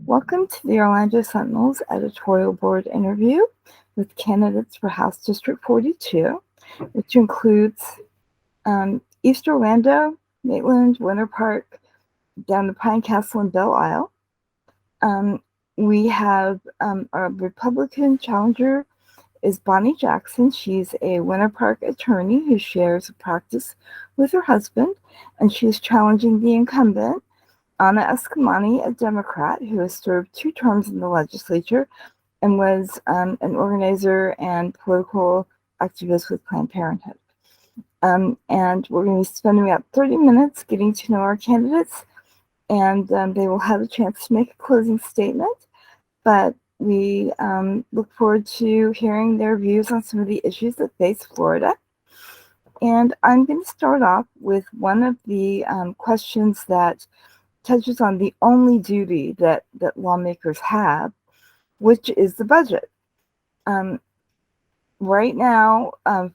Welcome to the Orlando Sentinel's editorial board interview with candidates for House District 42, which includes East Orlando, Maitland, Winter Park, down to Pine Castle and Belle Isle. We have our Republican challenger is Bonnie Jackson. She's a Winter Park attorney who shares a practice with her husband, and she's challenging the incumbent, Eskamani, a Democrat who has served 2 terms in the legislature and was an organizer and political activist with Planned Parenthood. And we're going to be spending about 30 minutes getting to know our candidates, and they will have a chance to make a closing statement. But we look forward to hearing their views on some of the issues that face Florida. And I'm going to start off with one of the questions that touches on the only duty that lawmakers have, which is the budget. Right now,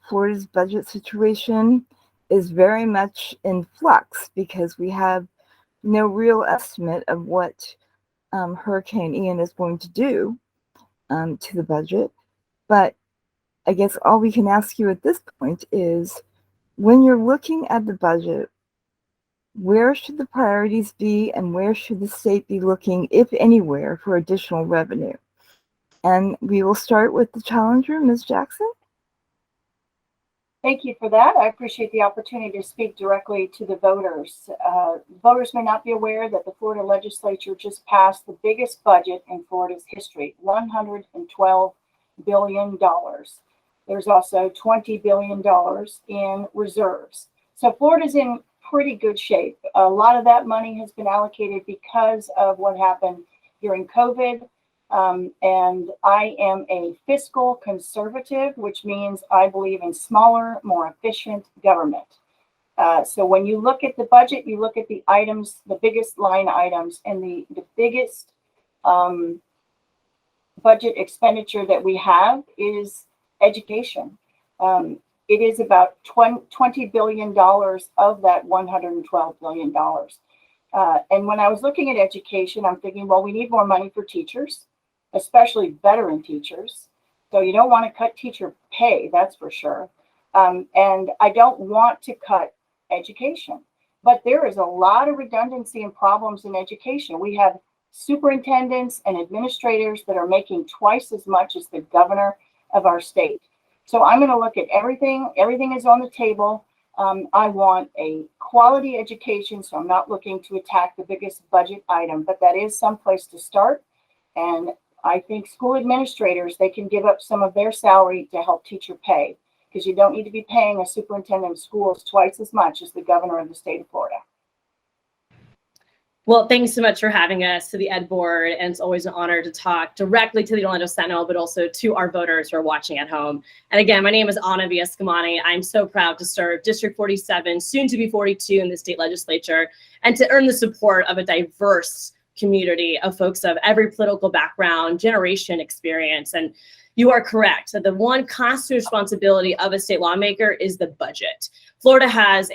Florida's budget situation is very much in flux because we have no real estimate of what Hurricane Ian is going to do to the budget. But I guess all we can ask you at this point is, when you're looking at the budget, where should the priorities be and where should the state be looking, if anywhere, for additional revenue? And we will start with the challenger, Ms. Jackson. Thank you for that. I appreciate the opportunity to speak directly to the voters. Voters may not be aware that the Florida legislature just passed the biggest budget in Florida's history, $112 billion. There's also $20 billion in reserves. So Florida's in pretty good shape. A lot of that money has been allocated because of what happened during COVID. And I am a fiscal conservative, which means I believe in smaller, more efficient government. So when you look at the budget, you look at the items, the biggest line items, and the biggest budget expenditure that we have is education. It is about $20 billion of that $112 billion. And when I was looking at education, I'm thinking, well, we need more money for teachers, especially veteran teachers. So you don't want to cut teacher pay, that's for sure. And I don't want to cut education. But there is a lot of redundancy and problems in education. We have superintendents and administrators that are making twice as much as the governor of our state. So I'm going to look at everything. Everything is on the table. I want a quality education, so I'm not looking to attack the biggest budget item, but that is some place to start. And I think school administrators, they can give up some of their salary to help teacher pay, because you don't need to be paying a superintendent of schools twice as much as the governor of the state of Florida. Well, thanks so much for having us to the Ed Board, and it's always an honor to talk directly to the Orlando Sentinel, but also to our voters who are watching at home. And again, my name is Eskamani. I'm so proud to serve District 47, soon to be 42 in the state legislature, and to earn the support of a diverse community of folks of every political background, generation, experience. And you are correct that the one constitutional responsibility of a state lawmaker is the budget. Florida has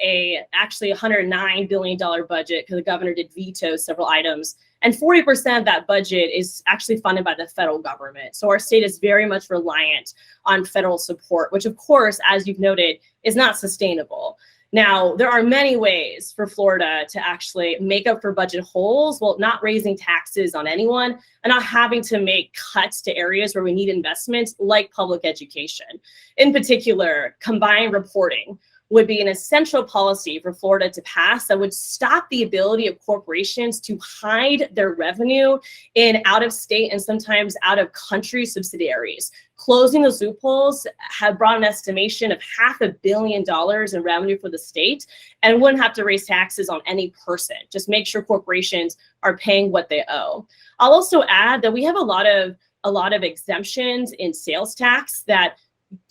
actually $109 billion budget because the governor did veto several items, and 40% of that budget is actually funded by the federal government. So our state is very much reliant on federal support, which of course, as you've noted, is not sustainable. Now, there are many ways for Florida to actually make up for budget holes while not raising taxes on anyone and not having to make cuts to areas where we need investments like public education. In particular, combined reporting would be an essential policy for Florida to pass that would stop the ability of corporations to hide their revenue in out-of-state and sometimes out-of-country subsidiaries. Closing those loopholes have brought an estimation of $500 million in revenue for the state, and wouldn't have to raise taxes on any person. Just make sure corporations are paying what they owe. I'll also add that we have a lot of exemptions in sales tax that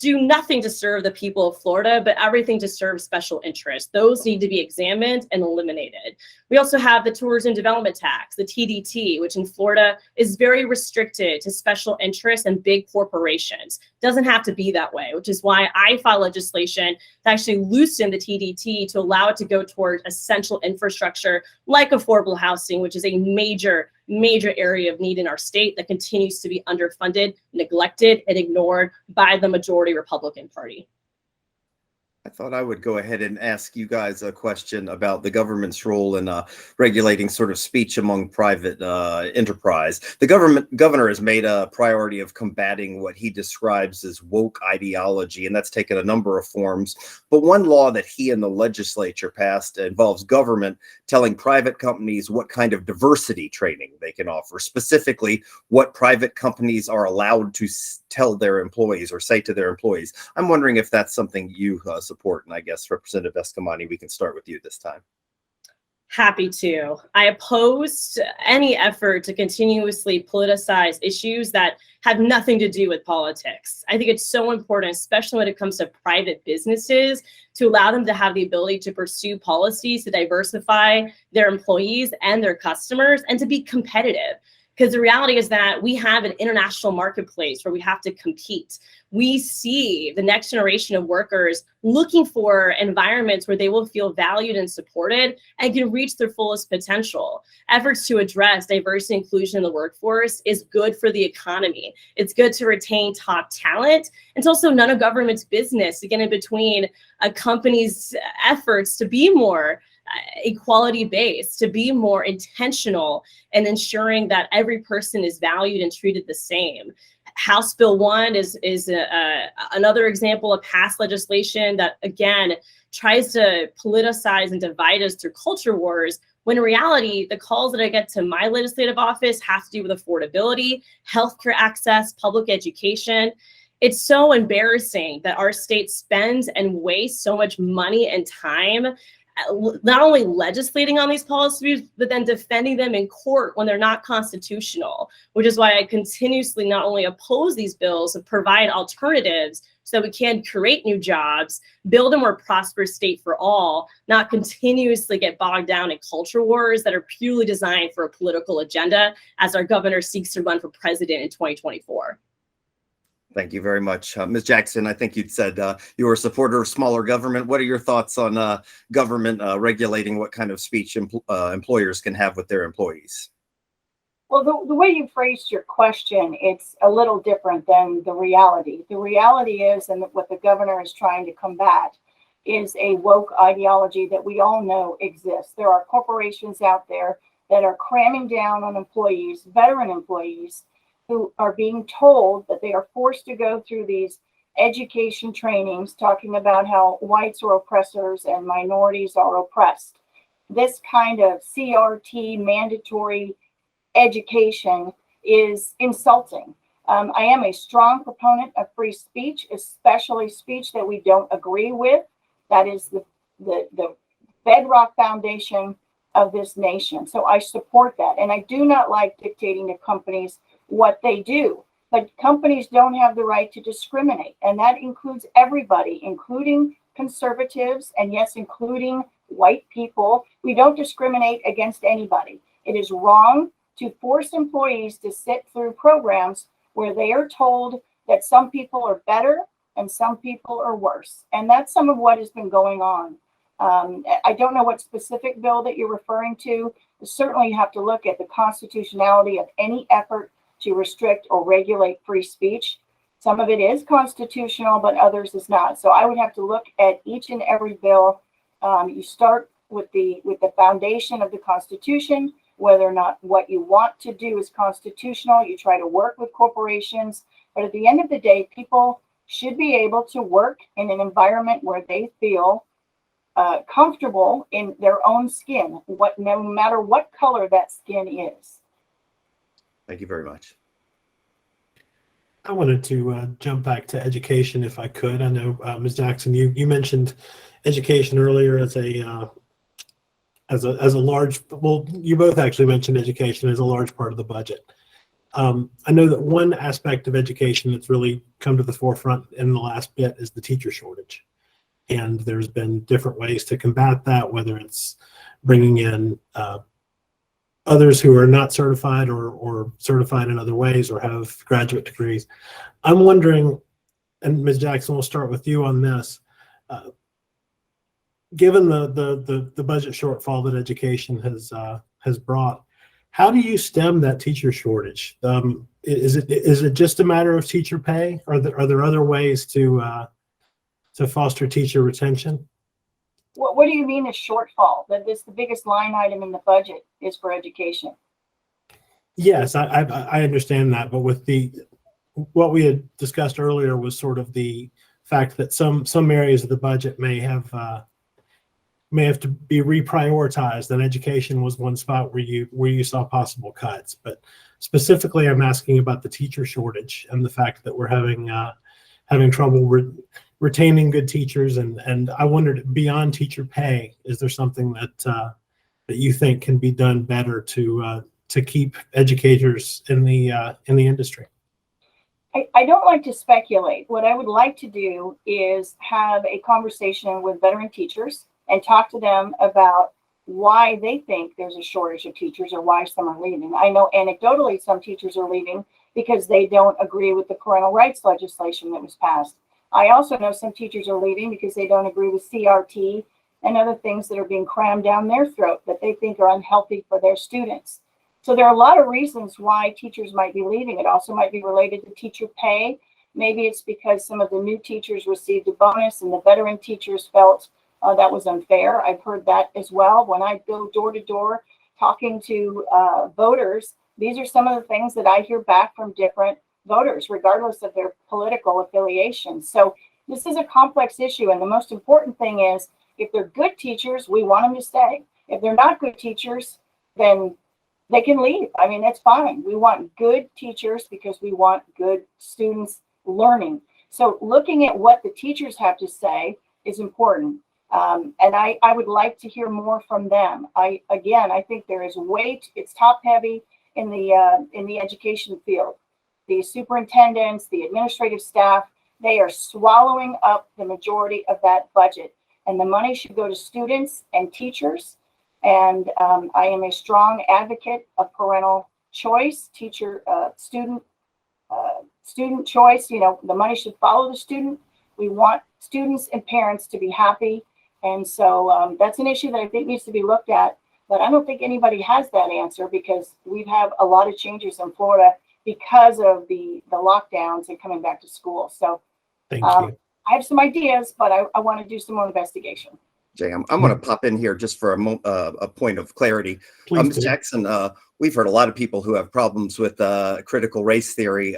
do nothing to serve the people of Florida, but everything to serve special interests. Those need to be examined and eliminated. We also have the tourism development tax, the TDT, which in Florida is very restricted to special interests and big corporations. Doesn't have to be that way, which is why I filed legislation to actually loosen the TDT to allow it to go toward essential infrastructure like affordable housing, which is a major major area of need in our state that continues to be underfunded, neglected, and ignored by the majority Republican Party. I thought I would go ahead and ask you guys a question about the government's role in regulating sort of speech among private enterprise. The governor has made a priority of combating what he describes as woke ideology, and that's taken a number of forms. But one law that he and the legislature passed involves government telling private companies what kind of diversity training they can offer, specifically what private companies are allowed to tell their employees or say to their employees. I'm wondering if that's something you support, and I guess Representative Eskamani, we can start with you this time. Happy to. I oppose any effort to continuously politicize issues that have nothing to do with politics. I think it's so important, especially when it comes to private businesses, to allow them to have the ability to pursue policies to diversify their employees and their customers and to be competitive. Because the reality is that we have an international marketplace where we have to compete. We see the next generation of workers looking for environments where they will feel valued and supported and can reach their fullest potential. Efforts to address diversity and inclusion in the workforce is good for the economy. It's good to retain top talent. It's also none of government's business to get in between a company's efforts to be more equality-based, to be more intentional and ensuring that every person is valued and treated the same. House Bill 1 is another example of past legislation that, again, tries to politicize and divide us through culture wars, when in reality, the calls that I get to my legislative office have to do with affordability, healthcare access, public education. It's so embarrassing that our state spends and wastes so much money and time not only legislating on these policies, but then defending them in court when they're not constitutional, which is why I continuously not only oppose these bills, but provide alternatives so that we can create new jobs, build a more prosperous state for all, not continuously get bogged down in culture wars that are purely designed for a political agenda as our governor seeks to run for president in 2024. Thank you very much. Ms. Jackson, I think you'd said you were a supporter of smaller government. What are your thoughts on government regulating what kind of speech employers can have with their employees? Well, the way you phrased your question, it's a little different than the reality. The reality is, and what the governor is trying to combat, is a woke ideology that we all know exists. There are corporations out there that are cramming down on employees, veteran employees, who are being told that they are forced to go through these education trainings talking about how whites are oppressors and minorities are oppressed. This kind of CRT mandatory education is insulting. I am a strong proponent of free speech, especially speech that we don't agree with. That is the bedrock foundation of this nation. So I support that. And I do not like dictating to companies what they do, but companies don't have the right to discriminate, and that includes everybody, including conservatives, and yes, including white people. We don't discriminate against anybody. It is wrong to force employees to sit through programs where they are told that some people are better and some people are worse, and that's some of what has been going on. I don't know what specific bill that you're referring to. Certainly you have to look at the constitutionality of any effort to restrict or regulate free speech. Some of it is constitutional, but others is not. So I would have to look at each and every bill. You start with the foundation of the Constitution, whether or not what you want to do is constitutional. You try to work with corporations, but at the end of the day, people should be able to work in an environment where they feel comfortable in their own skin, no matter what color that skin is. Thank you very much. I wanted to jump back to education if I could. I know, Ms. Jackson, you mentioned education earlier as a large, well, you both actually mentioned education as a large part of the budget. I know that one aspect of education that's really come to the forefront in the last bit is the teacher shortage. And there's been different ways to combat that, whether it's bringing in others who are not certified or certified in other ways or have graduate degrees. I'm wondering, and Ms. Jackson, we'll start with you on this. Given the budget shortfall that education has brought, How do you stem that teacher shortage? Is it just a matter of teacher pay? Are there other ways to foster teacher retention? What do you mean a shortfall? That this the biggest line item in the budget is for education. Yes, I understand that, but with what we had discussed earlier was sort of the fact that some areas of the budget may have to be reprioritized, and education was one spot where you saw possible cuts. But specifically, I'm asking about the teacher shortage and the fact that we're having trouble retaining good teachers, and I wondered, beyond teacher pay, is there something that you think can be done better to keep educators in the industry? I don't like to speculate. What I would like to do is have a conversation with veteran teachers and talk to them about why they think there's a shortage of teachers or why some are leaving. I know anecdotally some teachers are leaving because they don't agree with the parental rights legislation that was passed. I also know some teachers are leaving because they don't agree with CRT and other things that are being crammed down their throat that they think are unhealthy for their students. So there are a lot of reasons why teachers might be leaving. It also might be related to teacher pay. Maybe it's because some of the new teachers received a bonus and the veteran teachers felt that was unfair. I've heard that as well. When I go door to door talking to voters, these are some of the things that I hear back from different voters, regardless of their political affiliation. So this is a complex issue. And the most important thing is, if they're good teachers, we want them to stay. If they're not good teachers, then they can leave. I mean, that's fine. We want good teachers because we want good students learning. So looking at what the teachers have to say is important. And I would like to hear more from them. I think there is weight. It's top heavy in the education field. The superintendents, the administrative staff, they are swallowing up the majority of that budget. And the money should go to students and teachers. And I am a strong advocate of parental choice, student choice. You know, the money should follow the student. We want students and parents to be happy. And so that's an issue that I think needs to be looked at. But I don't think anybody has that answer because we've had a lot of changes in Florida because of the lockdowns and coming back to school. So Thank you. I have some ideas, but I want to do some more investigation. Jay, I'm going to pop in here just for a point of clarity. Please Ms. do. Jackson, we've heard a lot of people who have problems with critical race theory.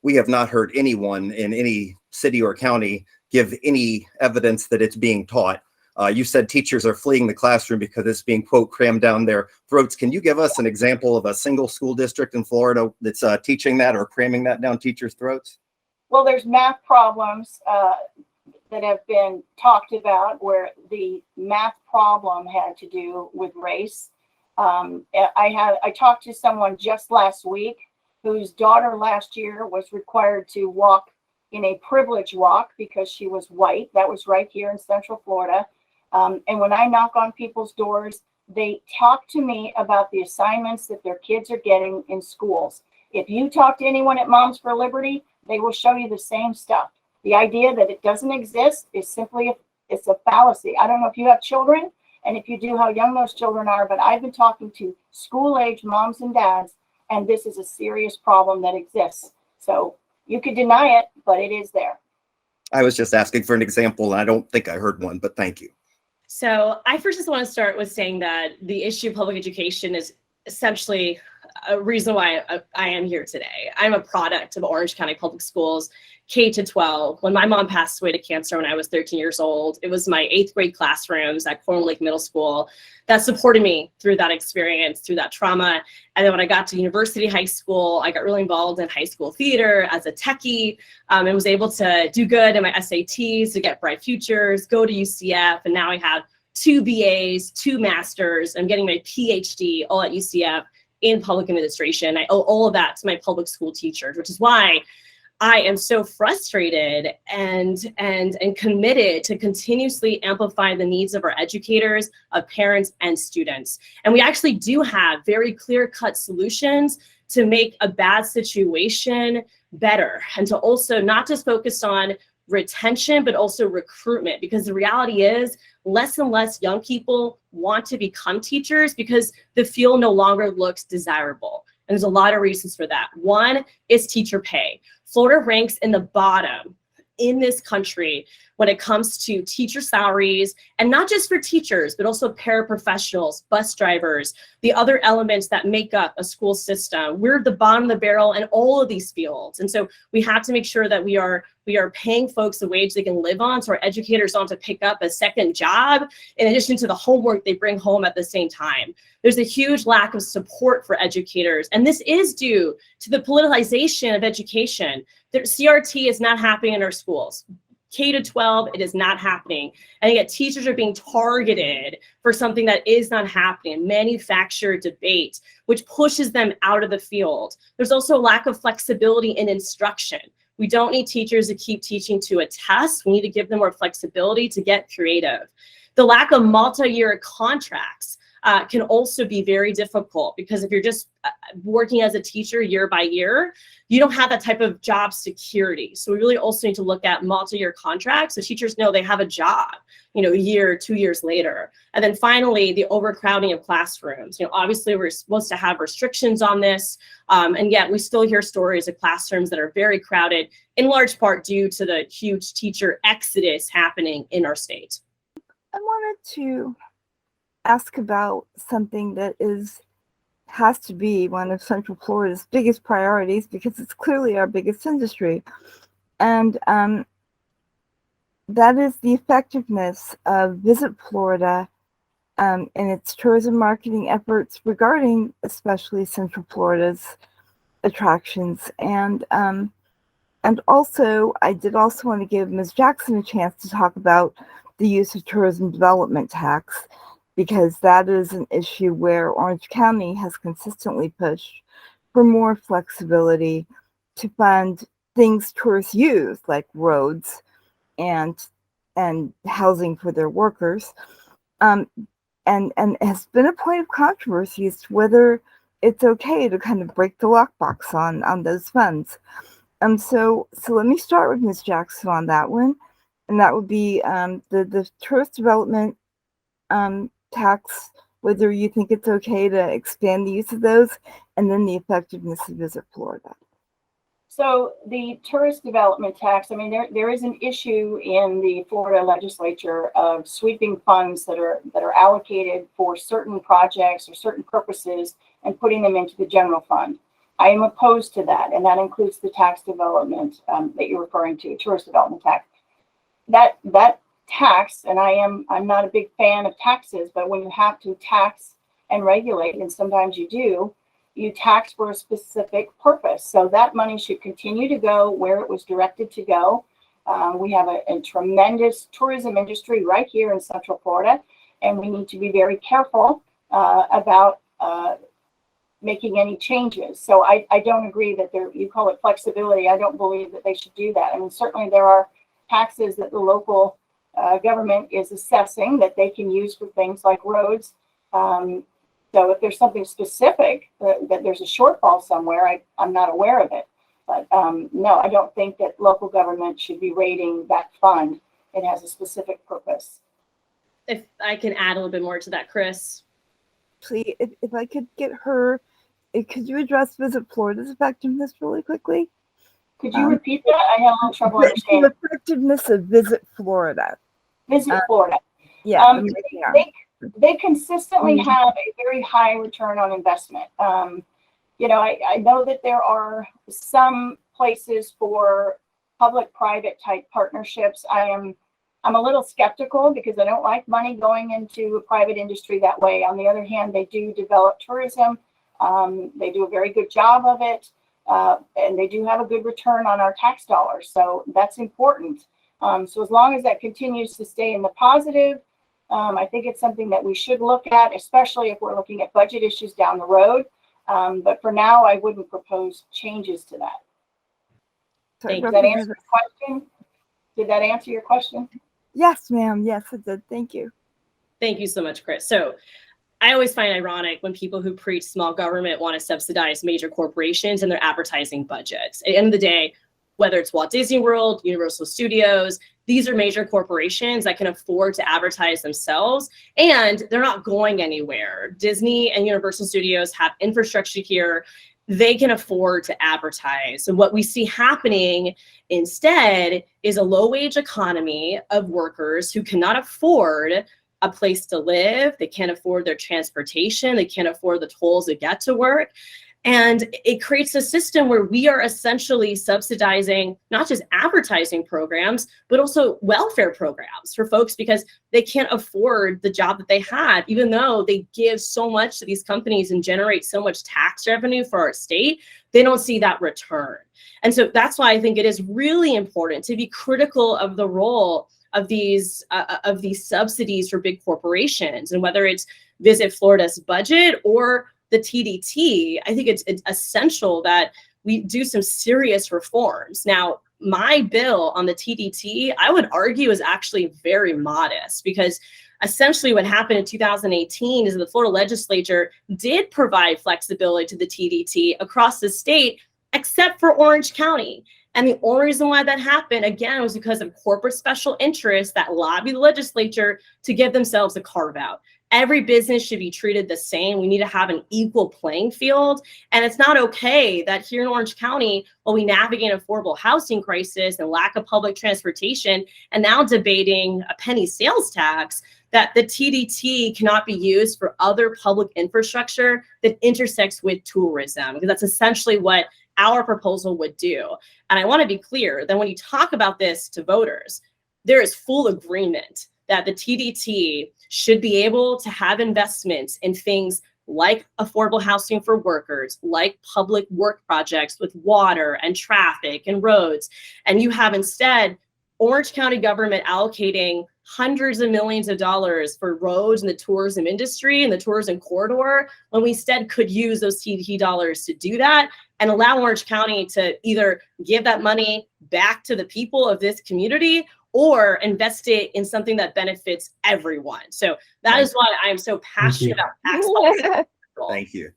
We have not heard anyone in any city or county give any evidence that it's being taught. You said teachers are fleeing the classroom because it's being, quote, crammed down their throats. Can you give us an example of a single school district in Florida that's teaching that or cramming that down teachers' throats? Well, there's math problems that have been talked about where the math problem had to do with race. I talked to someone just last week whose daughter last year was required to walk in a privilege walk because she was white. That was right here in Central Florida. And when I knock on people's doors, they talk to me about the assignments that their kids are getting in schools. If you talk to anyone at Moms for Liberty, they will show you the same stuff. The idea that it doesn't exist is simply it's a fallacy. I don't know if you have children, and if you do, how young those children are, but I've been talking to school-age moms and dads, and this is a serious problem that exists. So you could deny it, but it is there. I was just asking for an example, and I don't think I heard one, but thank you. So I first just want to start with saying that the issue of public education is essentially a reason why I am here today. I'm a product of Orange County Public Schools, K-12. When my mom passed away to cancer when I was 13 years old, it was my 8th grade classrooms at Cornwall Lake Middle School that supported me through that experience, through that trauma. And then when I got to university high school, I got really involved in high school theater as a techie and was able to do good in my SATs to get bright futures, go to UCF, and now I have 2 BAs, 2 masters. I'm getting my PhD all at UCF in public administration. I owe all of that to my public school teachers, which is why I am so frustrated and committed to continuously amplify the needs of our educators, of parents, and students. And we actually do have very clear-cut solutions to make a bad situation better, and to also not just focus on retention, but also recruitment, because the reality is less and less young people want to become teachers because the field no longer looks desirable. And there's a lot of reasons for that. One is teacher pay. Florida ranks in the bottom in this country when it comes to teacher salaries, and not just for teachers, but also paraprofessionals, bus drivers, the other elements that make up a school system. We're the bottom of the barrel in all of these fields. And so we have to make sure that we are paying folks a wage they can live on, so our educators don't have to pick up a second job in addition to the homework they bring home at the same time. There's a huge lack of support for educators, and this is due to the politicization of education. CRT is not happening in our schools. K to 12, it is not happening. And yet teachers are being targeted for something that is not happening, manufactured debate, which pushes them out of the field. There's also a lack of flexibility in instruction. We don't need teachers to keep teaching to a test. We need to give them more flexibility to get creative. The lack of multi-year contracts can also be very difficult, because if you're just working as a teacher year by year, you don't have that type of job security. So we really also need to look at multi-year contracts so teachers know they have a job, a year, 2 years later. And then finally, the overcrowding of classrooms. Obviously we're supposed to have restrictions on this, and yet we still hear stories of classrooms that are very crowded, in large part due to the huge teacher exodus happening in our state. I wanted to ask about something that has to be one of Central Florida's biggest priorities, because it's clearly our biggest industry, and that is the effectiveness of Visit Florida and its tourism marketing efforts regarding especially Central Florida's attractions. And also, I did also want to give Ms. Jackson a chance to talk about the use of tourism development tax, because that is an issue where Orange County has consistently pushed for more flexibility to fund things tourists use, like roads and housing for their workers. And it has been a point of controversy as to whether it's okay to kind of break the lockbox on those funds. So let me start with Ms. Jackson on that one, and that would be the tourist development tax, whether you think it's okay to expand the use of those, and then the effectiveness of Visit Florida. So the tourist development tax, there is an issue in the Florida legislature of sweeping funds that are allocated for certain projects or certain purposes and putting them into the general fund. I am opposed to that, and that includes the tax development that you're referring to, tourist development tax. That tax, and I'm not a big fan of taxes, but when you have to tax and regulate, and sometimes you do, you tax for a specific purpose. So that money should continue to go where it was directed to go. We have a tremendous tourism industry right here in Central Florida, and we need to be very careful about making any changes. So I don't agree that you call it flexibility. I don't believe that they should do that. Certainly there are taxes that the local government is assessing that they can use for things like roads. So if there's something specific that there's a shortfall somewhere, I'm not aware of it. But no, I don't think that local government should be raiding that fund. It has a specific purpose. If I can add a little bit more to that, Krys. Please, if I could get her, could you address Visit Florida's effectiveness really quickly? Could you repeat that? I had a little trouble understanding. The effectiveness of Visit Florida. Visit Florida. Yeah. They consistently have a very high return on investment. I know that there are some places for public-private type partnerships. I'm a little skeptical because I don't like money going into a private industry that way. On the other hand, they do develop tourism. They do a very good job of it. And they do have a good return on our tax dollars. So that's important. So as long as that continues to stay in the positive, I think it's something that we should look at, especially if we're looking at budget issues down the road. But for now, I wouldn't propose changes to that. Did that answer your question? Did that answer your question? Yes, ma'am. Yes, it did. Thank you. Thank you so much, Krys. So I always find ironic when people who preach small government want to subsidize major corporations and their advertising budgets. At the end of the day, whether it's Walt Disney World, Universal Studios. These are major corporations that can afford to advertise themselves, and they're not going anywhere. Disney and Universal Studios have infrastructure here. They can afford to advertise. And what we see happening instead is a low-wage economy of workers who cannot afford a place to live. They can't afford their transportation. They can't afford the tolls to get to work. And it creates a system where we are essentially subsidizing not just advertising programs, but also welfare programs for folks because they can't afford the job that they had, even though they give so much to these companies and generate so much tax revenue for our state, they don't see that return. And so that's why I think it is really important to be critical of the role of these subsidies for big corporations, and whether it's Visit Florida's budget or the TDT, I think it's essential that we do some serious reforms. Now, my bill on the TDT, I would argue, is actually very modest, because essentially what happened in 2018 is that the Florida legislature did provide flexibility to the TDT across the state, except for Orange County. And the only reason why that happened, again, was because of corporate special interests that lobby the legislature to give themselves a carve out. Every business should be treated the same. We need to have an equal playing field. And it's not okay that here in Orange County, while we navigate an affordable housing crisis and lack of public transportation, and now debating a penny sales tax, that the TDT cannot be used for other public infrastructure that intersects with tourism, because that's essentially what our proposal would do. And I want to be clear that when you talk about this to voters, there is full agreement that the TDT should be able to have investments in things like affordable housing for workers, like public work projects with water and traffic and roads. And you have instead Orange County government allocating hundreds of millions of dollars for roads and the tourism industry and the tourism corridor, when we instead could use those TDT dollars to do that and allow Orange County to either give that money back to the people of this community or invest it in something that benefits everyone. So that is why I am so passionate about tax policy. Thank you.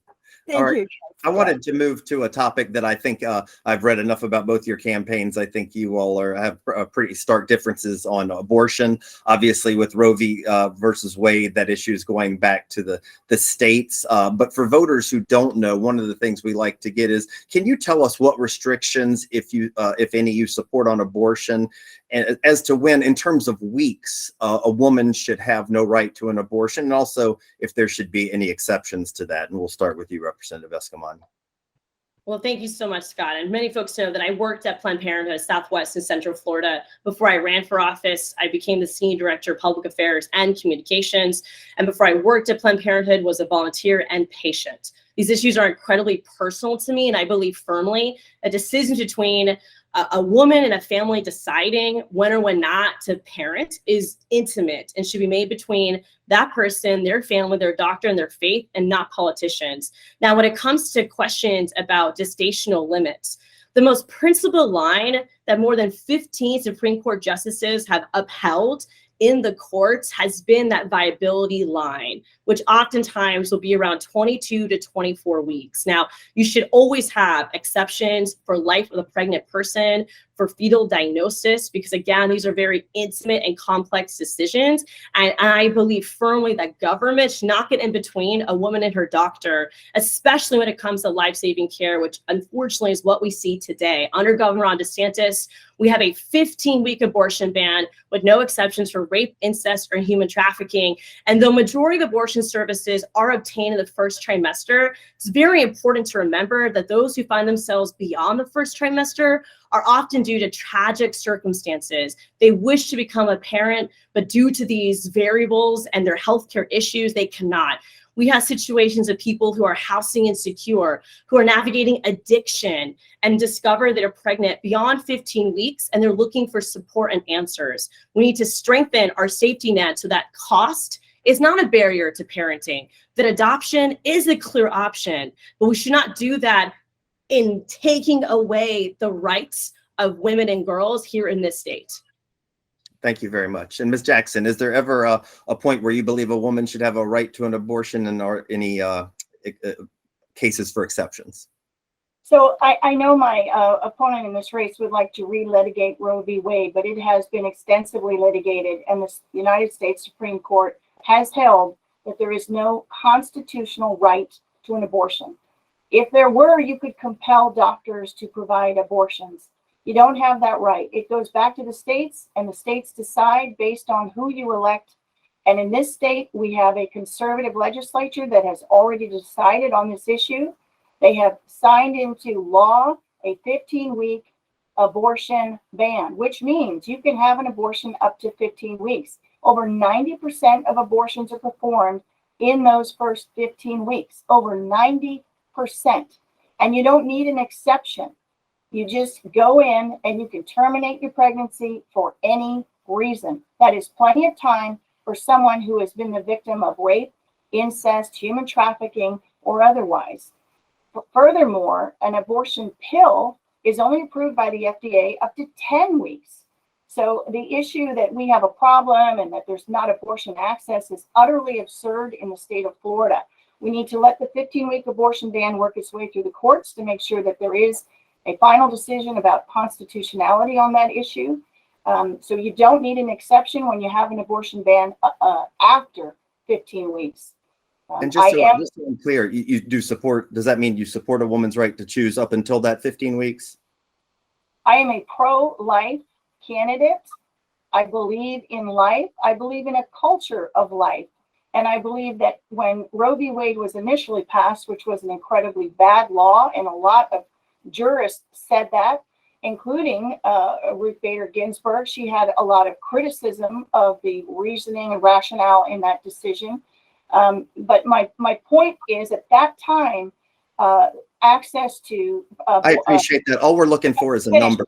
Thank All right. you. I wanted to move to a topic that I think I've read enough about both your campaigns. I think you all have pretty stark differences on abortion. Obviously, with Roe v. Versus Wade, that issue is going back to the states. But for voters who don't know, one of the things we like to get is, can you tell us what restrictions, if any, you support on abortion, and as to when, in terms of weeks, a woman should have no right to an abortion, and also if there should be any exceptions to that? And we'll start with you, Representative Eskamani. Well, thank you so much, Scott. And many folks know that I worked at Planned Parenthood, Southwest and Central Florida. Before I ran for office, I became the Senior Director of Public Affairs and Communications. And before I worked at Planned Parenthood, was a volunteer and patient. These issues are incredibly personal to me, and I believe firmly that decisions between a woman and a family deciding when or when not to parent is intimate and should be made between that person, their family, their doctor, and their faith, and not politicians. Now, when it comes to questions about gestational limits, the most principled line that more than 15 Supreme Court justices have upheld in the courts has been that viability line, which oftentimes will be around 22 to 24 weeks. Now, you should always have exceptions for life of a pregnant person, for fetal diagnosis, because again, these are very intimate and complex decisions. And I believe firmly that government should not get in between a woman and her doctor, especially when it comes to life-saving care, which unfortunately is what we see today. Under Governor Ron DeSantis, we have a 15-week abortion ban with no exceptions for rape, incest, or human trafficking. And though majority of abortion services are obtained in the first trimester, it's very important to remember that those who find themselves beyond the first trimester are often due to tragic circumstances. They wish to become a parent, but due to these variables and their healthcare issues, they cannot. We have situations of people who are housing insecure, who are navigating addiction, and discover that they're pregnant beyond 15 weeks, and they're looking for support and answers. We need to strengthen our safety net so that cost is not a barrier to parenting, that adoption is a clear option, but we should not do that in taking away the rights of women and girls here in this state. Thank you very much. And Ms. Jackson, is there ever a point where you believe a woman should have a right to an abortion, and are any cases for exceptions? So I know my opponent in this race would like to relitigate Roe v. Wade, but it has been extensively litigated, and the United States Supreme Court has held that there is no constitutional right to an abortion. If there were, you could compel doctors to provide abortions. You don't have that right. It goes back to the states, and the states decide based on who you elect. And in this state, we have a conservative legislature that has already decided on this issue. They have signed into law a 15-week abortion ban, which means you can have an abortion up to 15 weeks. Over 90% of abortions are performed in those first 15 weeks, over 90%. And you don't need an exception. You just go in and you can terminate your pregnancy for any reason. That is plenty of time for someone who has been the victim of rape, incest, human trafficking, or otherwise. Furthermore, an abortion pill is only approved by the FDA up to 10 weeks. So the issue that we have a problem and that there's not abortion access is utterly absurd in the state of Florida. We need to let the 15-week abortion ban work its way through the courts to make sure that there is a final decision about constitutionality on that issue. So you don't need an exception when you have an abortion ban after 15 weeks. And just so I'm clear, you do support, does that mean you support a woman's right to choose up until that 15 weeks? I am a pro-life candidate. I believe in life. I believe in a culture of life. And I believe that when Roe v. Wade was initially passed, which was an incredibly bad law, and a lot of jurists said that, including Ruth Bader Ginsburg, she had a lot of criticism of the reasoning and rationale in that decision. But my point is, at that time, access to I appreciate that. All we're looking for is a number.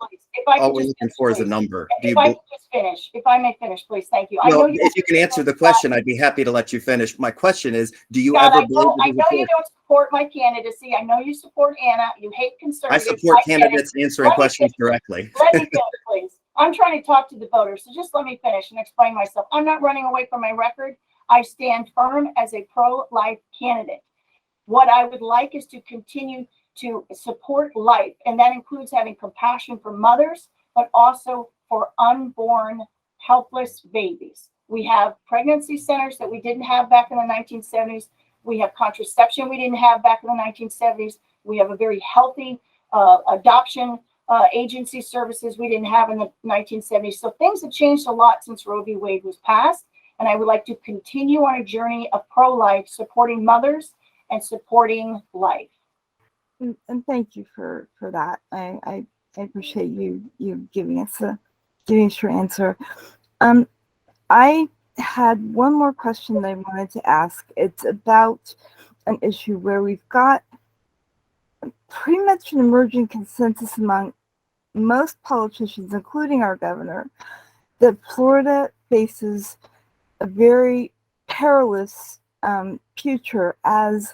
All we're looking for is a number. If I could just finish, if I may finish, please, thank you. I know if you can answer the question, I'd be happy to let you finish. My question is, do you ever believe? I know you don't support my candidacy. I know you support Anna. You hate conservatives. I support candidates answering questions directly. Let me finish, please. I'm trying to talk to the voters, so just let me finish and explain myself. I'm not running away from my record. I stand firm as a pro-life candidate. What I would like is to continue to support life, and that includes having compassion for mothers, but also for unborn, helpless babies. We have pregnancy centers that we didn't have back in the 1970s. We have contraception we didn't have back in the 1970s. We have a very healthy adoption agency services we didn't have in the 1970s. So things have changed a lot since Roe v. Wade was passed. And I would like to continue on a journey of pro-life, supporting mothers and supporting life. And thank you for that. I appreciate you giving us your answer. I had one more question that I wanted to ask. It's about an issue where we've got pretty much an emerging consensus among most politicians, including our governor, that Florida faces a very perilous future as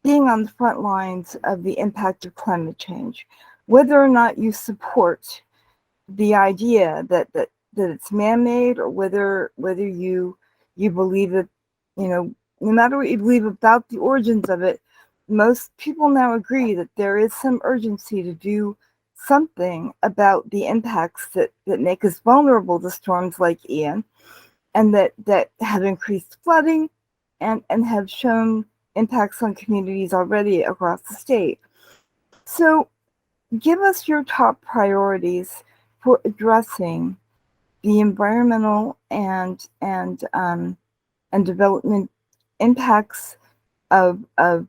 being on the front lines of the impact of climate change. Whether or not you support the idea that it's man-made, or whether you believe that, no matter what you believe about the origins of it, most people now agree that there is some urgency to do something about the impacts that make us vulnerable to storms like Ian, and that have increased flooding and have shown impacts on communities already across the state. So give us your top priorities for addressing the environmental and development impacts of the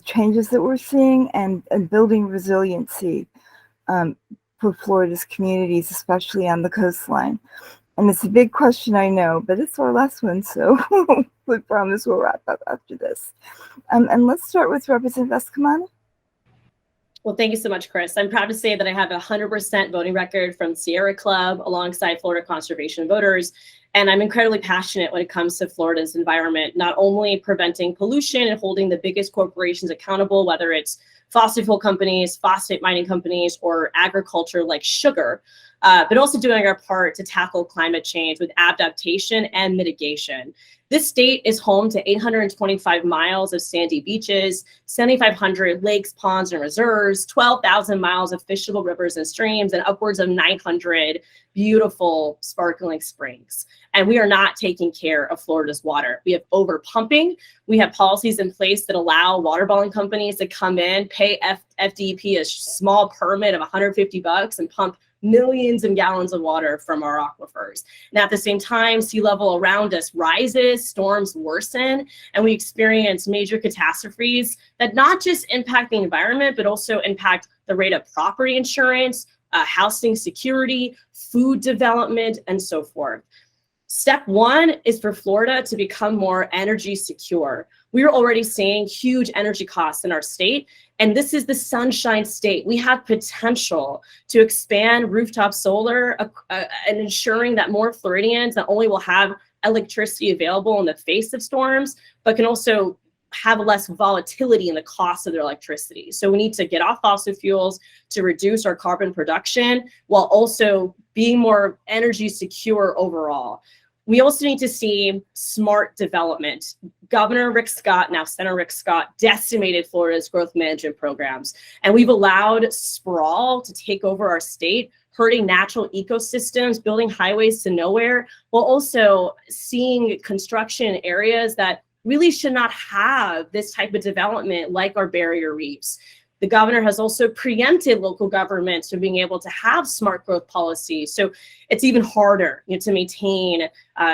changes that we're seeing, and building resiliency for Florida's communities, especially on the coastline. And it's a big question, I know, but it's our last one, so we promise we'll wrap up after this. And let's start with Representative Eskamani. Well, thank you so much, Krys. I'm proud to say that I have a 100% voting record from Sierra Club alongside Florida conservation voters. And I'm incredibly passionate when it comes to Florida's environment, not only preventing pollution and holding the biggest corporations accountable, whether it's fossil fuel companies, phosphate mining companies, or agriculture like sugar, but also doing our part to tackle climate change with adaptation and mitigation. This state is home to 825 miles of sandy beaches, 7,500 lakes, ponds, and reserves, 12,000 miles of fishable rivers and streams, and upwards of 900 beautiful sparkling springs. And we are not taking care of Florida's water. We have over pumping. We have policies in place that allow water bottling companies to come in, pay FDP a small permit of $150 and pump millions of gallons of water from our aquifers. And at the same time, sea level around us rises, storms worsen, and we experience major catastrophes that not just impact the environment, but also impact the rate of property insurance, housing security, food development, and so forth. Step one is for Florida to become more energy secure. We are already seeing huge energy costs in our state, and this is the Sunshine State. We have potential to expand rooftop solar and ensuring that more Floridians not only will have electricity available in the face of storms, but can also have less volatility in the cost of their electricity. So we need to get off fossil fuels to reduce our carbon production while also being more energy secure overall. We also need to see smart development. Governor Rick Scott, now Senator Rick Scott, decimated Florida's growth management programs. And we've allowed sprawl to take over our state, hurting natural ecosystems, building highways to nowhere, while also seeing construction in areas that really should not have this type of development, like our barrier reefs. The governor has also preempted local governments from being able to have smart growth policies. So it's even harder, to maintain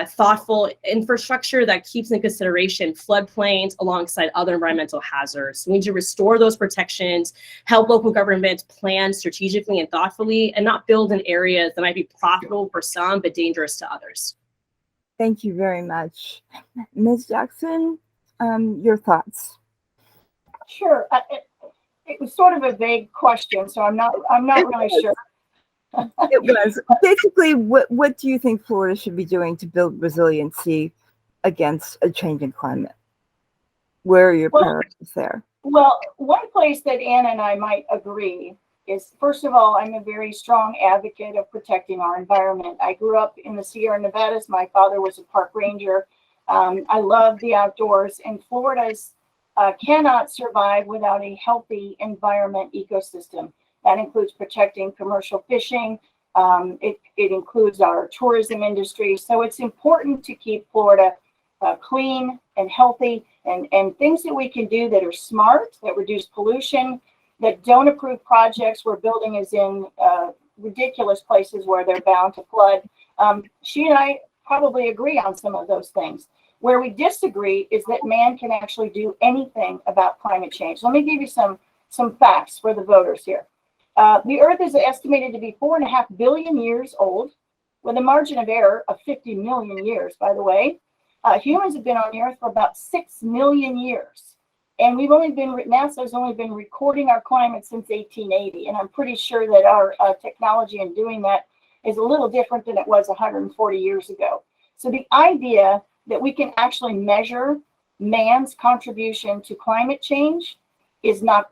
thoughtful infrastructure that keeps in consideration floodplains alongside other environmental hazards. We need to restore those protections, help local governments plan strategically and thoughtfully, and not build in areas that might be profitable for some but dangerous to others. Thank you very much. Ms. Jackson, your thoughts? Sure. It was sort of a vague question, so I'm not really sure. It was basically, what do you think Florida should be doing to build resiliency against a changing climate? Where are your priorities there? Well, one place that Anna and I might agree is, first of all, I'm a very strong advocate of protecting our environment. I grew up in the Sierra Nevadas. My father was a park ranger. I love the outdoors, and Florida's cannot survive without a healthy environment ecosystem. That includes protecting commercial fishing. It includes our tourism industry. So it's important to keep Florida clean and healthy, and things that we can do that are smart, that reduce pollution, that don't approve projects where building is in ridiculous places where they're bound to flood. She and I probably agree on some of those things. Where we disagree is that man can actually do anything about climate change. Let me give you some facts for the voters here. The Earth is estimated to be 4.5 billion years old, with a margin of error of 50 million years, by the way. Humans have been on the Earth for about 6 million years. And NASA has only been recording our climate since 1880. And I'm pretty sure that our technology in doing that is a little different than it was 140 years ago. So the idea that we can actually measure man's contribution to climate change is not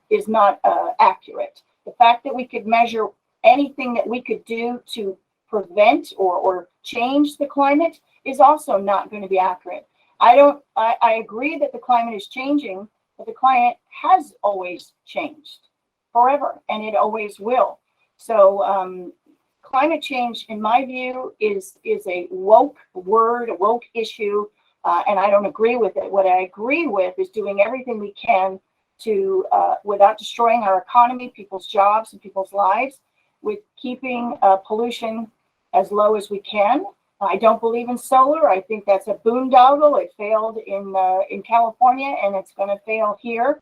accurate. The fact that we could measure anything that we could do to prevent or change the climate is also not going to be accurate. I agree that the climate is changing, but the climate has always changed forever, and it always will. So climate change, in my view, is a woke word, a woke issue, and I don't agree with it. What I agree with is doing everything we can to, without destroying our economy, people's jobs, and people's lives, with keeping pollution as low as we can. I don't believe in solar. I think that's a boondoggle. It failed in California, and it's going to fail here.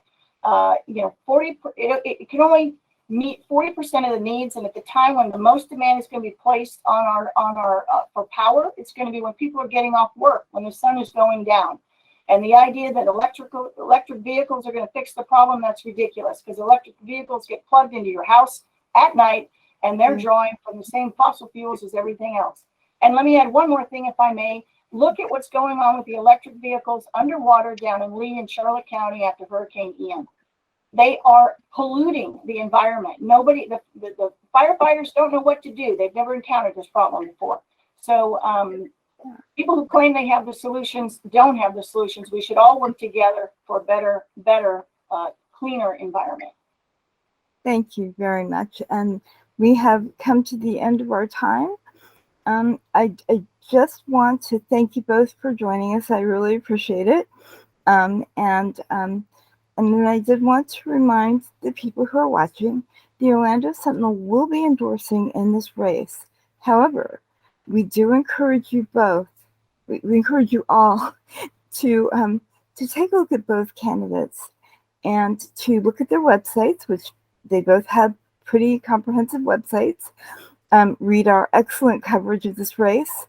It can only meet 40% of the needs, and at the time when the most demand is going to be placed on our for power, it's going to be when people are getting off work, when the sun is going down. And the idea that electric vehicles are going to fix the problem, that's ridiculous, because electric vehicles get plugged into your house at night, and they're drawing from the same fossil fuels as everything else. And let me add one more thing, if I may. Look at what's going on with the electric vehicles underwater down in Lee and Charlotte County after Hurricane Ian. They are polluting the environment. The firefighters don't know what to do. They've never encountered this problem before. So People who claim they have the solutions don't have the solutions. We should all work together for a better, cleaner environment. Thank you very much. And we have come to the end of our time. I just want to thank you both for joining us. I really appreciate it. And then I did want to remind the people who are watching, the Orlando Sentinel will be endorsing in this race. However, we do encourage you both, we encourage you all to take a look at both candidates and to look at their websites, which they both have pretty comprehensive websites, read our excellent coverage of this race,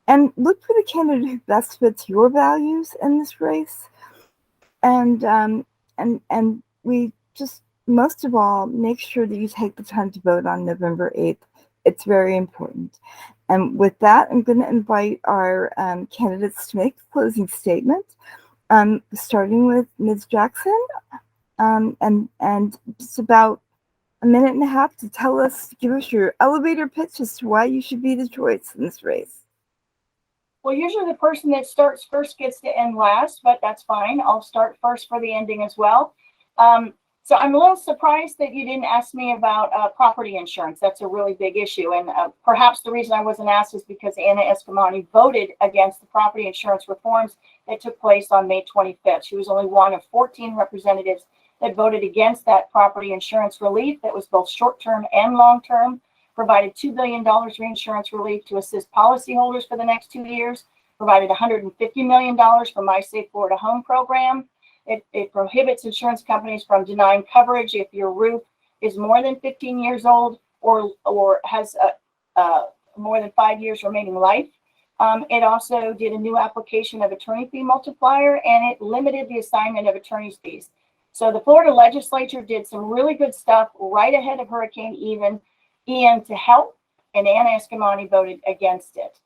and look for the candidate who best fits your values in this race. And we just, most of all, make sure that you take the time to vote on November 8th. It's very important. And with that, I'm going to invite our candidates to make a closing statement, starting with Ms. Jackson, and just about a minute and a half to give us your elevator pitch as to why you should be the choice in this race. Well, usually the person that starts first gets to end last, but that's fine. I'll start first for the ending as well. So I'm a little surprised that you didn't ask me about property insurance. That's a really big issue. And perhaps the reason I wasn't asked is because Anna Eskamani voted against the property insurance reforms that took place on May 25th. She was only one of 14 representatives that voted against that property insurance relief that was both short-term and long-term, provided $2 billion reinsurance relief to assist policyholders for the next 2 years, provided $150 million for My Safe Florida Home program. It prohibits insurance companies from denying coverage if your roof is more than 15 years old or has more than 5 years remaining life. It also did a new application of attorney fee multiplier, and it limited the assignment of attorney's fees. So the Florida legislature did some really good stuff right ahead of Hurricane Ian to help, and Anna Eskamani voted against it.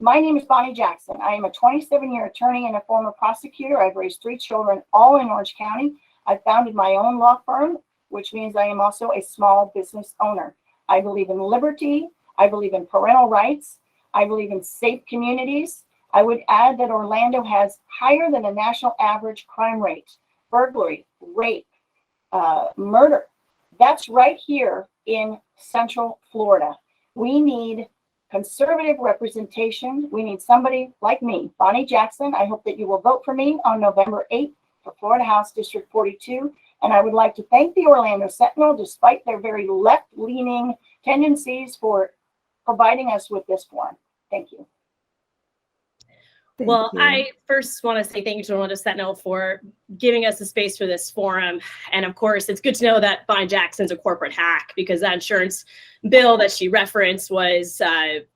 My name is Bonnie Jackson. I am a 27-year attorney and a former prosecutor. I've raised 3 children, all in Orange County. I founded my own law firm, which means I am also a small business owner. I believe in liberty. I believe in parental rights. I believe in safe communities. I would add that Orlando has higher than a national average crime rate, burglary, rape, murder. That's right here in Central Florida. We need conservative representation. We need somebody like me, Bonnie Jackson. I hope that you will vote for me on November 8th for Florida House District 42. And I would like to thank the Orlando Sentinel, despite their very left-leaning tendencies, for providing us with this forum. Thank you. Well, I first want to say thank you to Orlando Sentinel for giving us the space for this forum. And of course, it's good to know that Bonnie Jackson's a corporate hack, because that insurance bill that she referenced was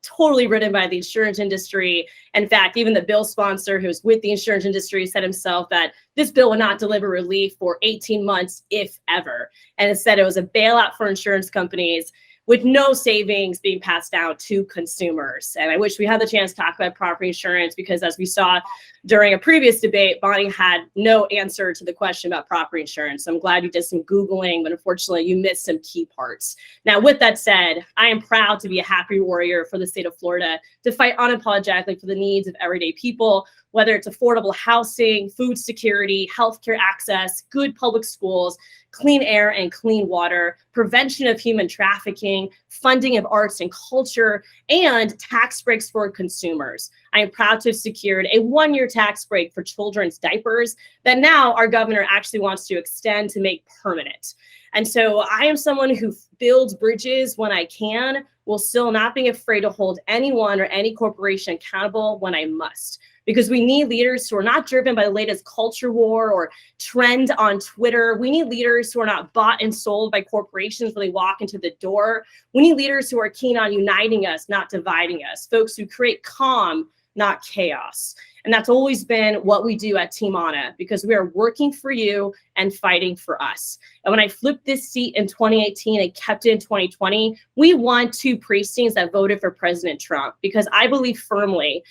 totally written by the insurance industry. In fact, even the bill sponsor, who's with the insurance industry, said himself that this bill would not deliver relief for 18 months, if ever. And instead, it was a bailout for insurance companies, with no savings being passed down to consumers. And I wish we had the chance to talk about property insurance, because as we saw during a previous debate, Bonnie had no answer to the question about property insurance. So I'm glad you did some Googling, but unfortunately you missed some key parts. Now, with that said, I am proud to be a happy warrior for the state of Florida, to fight unapologetically for the needs of everyday people, whether it's affordable housing, food security, healthcare access, good public schools, clean air and clean water, prevention of human trafficking, funding of arts and culture, and tax breaks for consumers. I am proud to have secured a 1-year tax break for children's diapers that now our governor actually wants to extend to make permanent. And so I am someone who builds bridges when I can, while still not being afraid to hold anyone or any corporation accountable when I must. Because we need leaders who are not driven by the latest culture war or trend on Twitter. We need leaders who are not bought and sold by corporations when they walk into the door. We need leaders who are keen on uniting us, not dividing us. Folks who create calm, not chaos. And that's always been what we do at Team Anna, because we are working for you and fighting for us. And when I flipped this seat in 2018 and kept it in 2020, we won 2 precincts that voted for President Trump, because I believe firmly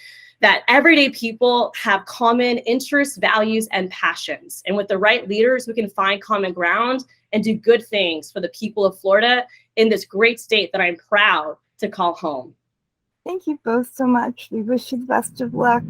that everyday people have common interests, values, and passions. And with the right leaders, we can find common ground and do good things for the people of Florida in this great state that I'm proud to call home. Thank you both so much. We wish you the best of luck.